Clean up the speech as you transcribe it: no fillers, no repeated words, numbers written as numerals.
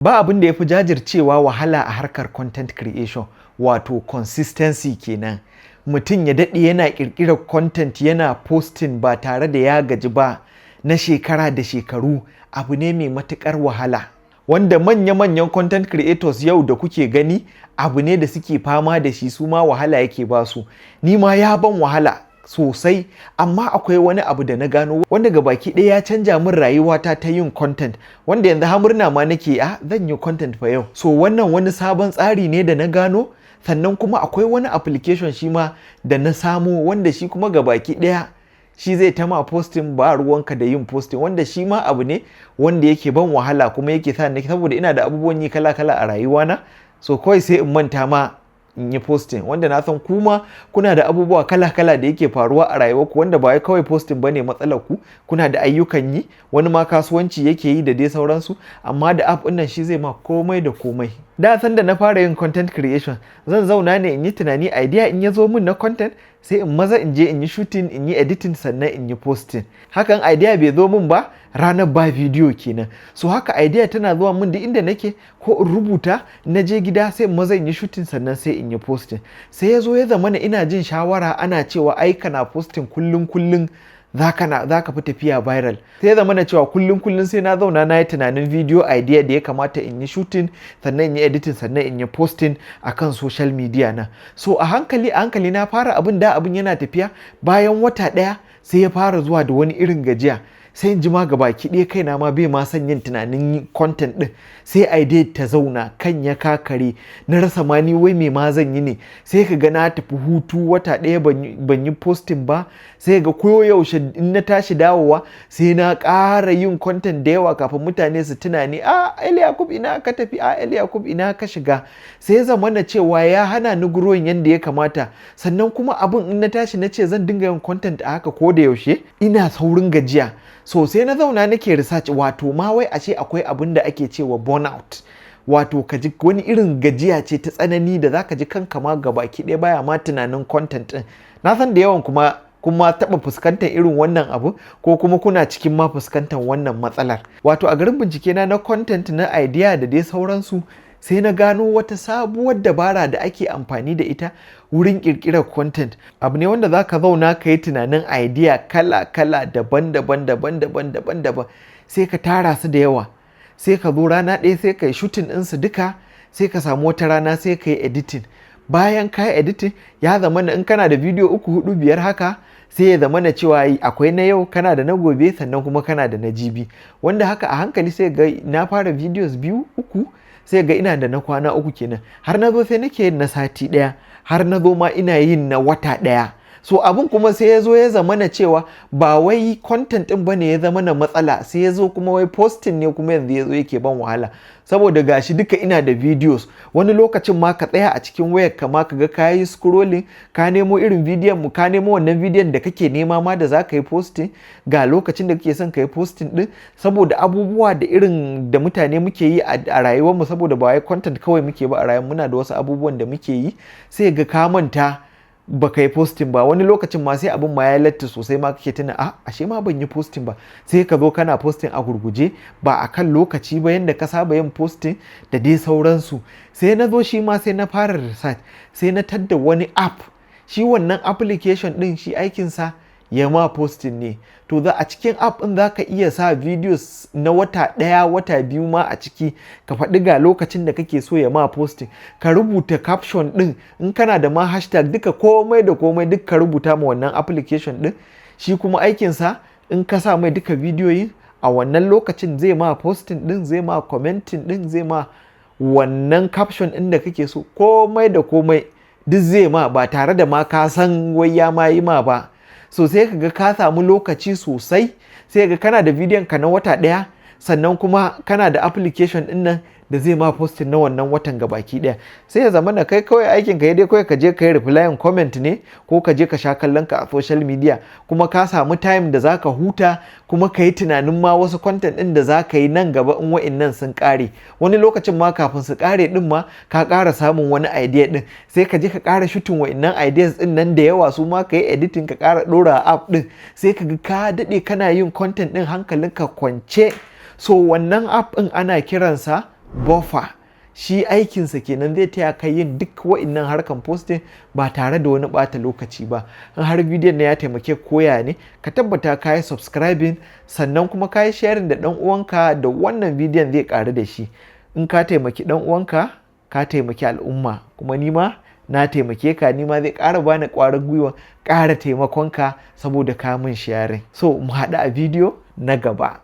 Ba abin da ya fi jajircewa wahala a harkar content creation, wato consistency kenan. Mutum ya daɗe yana ƙirƙirar content yana posting ba tare da ya gaji ba na shekara da shekaru, abu ne mai matuƙar wahala. Wanda manya-manyan content creators yau da kuke gani abu ne da suke fama da shi, su ma wahala yake ba su. Ni ma ya ban wahala sosai, amma akwai wani abu da na gano wanda gabaki ɗaya ya canja min rayuwata ta yin content, wanda yanzu har murna ma nake zan yi content fa yau. So wannan wani sabon tsari ne da na gano, sannan kuma akwai wani application shi ma da na samo wanda shi kuma gabaki ɗaya shi zai ta ma posting ba ruwanka da yin posting, wanda shi ma abu ne wanda yake ban wahala kuma yake sa ni, saboda ina da abubuwan yi kala-kala a rayuwana, so kawai sai in manta ma in yi posting, wanda na san kuma kuna da abubuwa kala-kala da yake faruwa a rayuwarku, wanda ba wai kawai posting bane matsalar ku, kuna da ayyukan yi, wani ma kasuwanci yake yi da dai sauransu, amma da app ɗin nan shi zai ma komai da komai. Da san da na fara yin content creation zan zauna ne in yi tunani idea in ya zo min na content, sai in maza in je in yi shooting, in yi editing, sannan in yi posting. Hakan idea bai zo min ba ranar ba video kenan. So haka idea tana zuwa min duk inda nake, ko in rubuta na je gida sai in maza in yi shooting sannan sai in yi posting. Sai ya zo ya zamana ina jin shawara ana cewa ai kana posting kullum za ka fi tafiya viral. Sai ya zamana cewa kullum sai na zauna na yi tunanin video idea da ya kamata in yi shooting, sannan in yi editing, sannan in yi posting akan social media na. So a hankali na fara abin yana tafiya, bayan wata ɗaya sai ya fara zuwa da wani irin gajiya. Sai in ji ma gabaki ɗaya kaina ma bai ma son yin tunanin content ɗin, sai idea ta zauna kan ya kakare, na rasa ma ni wai me ma zan yi ne. Sai ka ga na tafi hutu wata ɗaya ban yi posting ba, sai ga koyaushe in na tashi dawowa sai na ƙara yin content da yawa kafin mutane su tuna ni, Ali Yakub ina ka tafi, Ali Yakub ina ka shiga. Sai ya zamana cewa ya hana ni growing yanda ya kamata, sannan kuma abin in na tashi na ce zan dinga yin content a haka ko da yaushe ina saurin gajiya. So sai na zauna nake research, wato ma wai ashe akwai abin da ake cewa burnout, wato ka ji wani irin gajiya ce ta tsanani da zaka ji kanka ma gabaki ɗaya baya ma tunanin content ɗin. Na san da yawan kuma taɓa fuskantar irin wannan abu, ko kuma kuna cikin ma fuskantar wannan matsalar. Wato a garin bincike na content na idea da dai sauransu, sai na gano wata sabuwar dabara da ake amfani da ita wurin ƙirƙirar content. Abu ne wanda za ka zauna ka yi tunanin idea kala-kala daban-daban, sai ka tara su da yawa, sai ka zo rana ɗaya sai ka yi shooting ɗinsu duka, sai ka samu wata rana sai ka yi editing. Bayan ka yi editing ya zama in kana da video 3, 4, 5 haka, sai ya zama na cewa akwai na yau, kana da na gobe, sannan kuma kana da na jibi, wanda haka a hankali sai ga na fara videos 2, 3, sai ga ina da na kwana 3 kenan, har na zo sai nake yin na sati ɗaya, har na zo ma ina yin na wata ɗaya. So abin kuma sai ya zo ya zama na cewa ba wai content ɗin bane ya zama na matsala, sai ya zo kuma wai posting ne kuma yanzu ya zo yake ban wahala, saboda gashi duka ina da videos. Wani lokacin ma ka tsaya a cikin wayar ka ma ka ga ka yi scrolling, ka nemo irin bidiyon mu, ka nemo wannan bidiyon da kake nema ma da za ka yi posting, ga lokacin da kake son ka yi posting ɗin, saboda abubuwa da irin da mutane muke yi a rayuwar mu, saboda ba wai content kawai muke ba a rayuwar, muna da wasu abubuwan da muke yi, sai ga ka manta ba ka yi posting ba. Wani lokacin ma sai abin ma ya latti sosai ma kake tuna ashe ma ban yi posting ba, sai ka zo kana posting a gurguje ba a kan lokaci ba yanda ka saba yin posting da dai sauransu. Sai na zo shi ma sai na fara research, sai na tadda wani app, shi wannan application ɗin shi aikinsa ya ma posting ne. To a cikin app ɗin za ka iya sa videos na wata ɗaya, wata 2 ma a ciki, ka faɗi ga lokacin da kake so ya ma posting, ka rubuta caption ɗin, in kana da ma hashtag duka komai da komai duk ka rubuta ma wannan application ɗin. Shi kuma aikinsa in ka sa mai duka bidiyoyin a wannan lokacin zai ma posting ɗin, zai ma commenting ɗin, zai ma wannan caption ɗin da kake so, komai da komai duk zai ma, ba tare da ma ka san wai ya ma yi ma ba. So sai ka ga ka samu lokaci sosai, sai ga kana da bidiyon ka na wata ɗaya, sannan kuma kana da application ɗin nan da zai ma posting na wannan watan gabaki ɗaya. Sai ya zama da kai kawai aikin ka dai kawai ka je ka yi replying comment ne, ko ka je ka sha kallon ka a social media, kuma ka samu time da za ka huta, kuma ka yi tunanin ma wasu content ɗin da za ka yi nan gaba in wa'innan sun ƙare. Wani lokacin ma kafin su ƙare ɗin ma ka ƙara samun wani idea ɗin, sai ka je ka ƙara shooting wa'innan ideas ɗin nan da yawa, su ma ka yi editing ka ƙara ɗora a app ɗin, sai ka ga ka daɗe kana yin content ɗin hankalinka kwance. So wannan app ɗin ana kiransa buffer. Shi aikinsa kenan, zai taya ka yin duk wa'innan harkan posting ba tare da wani bata lokaci ba. In har bidiyon na ya taimake koya ne, ka tabbata ka yi subscribing, sannan kuma ka yi sharing da ɗan uwanka da wannan bidiyon zai ƙaru da shi. In ka taimaki ɗan uwanka, ka taimaki al'umma, kuma ni ma na taimake ka, ni ma zai ƙara bani ƙwarin gwiwa ƙara taimakonka saboda ka min sharing. So mu haɗu a bidiyo na gaba.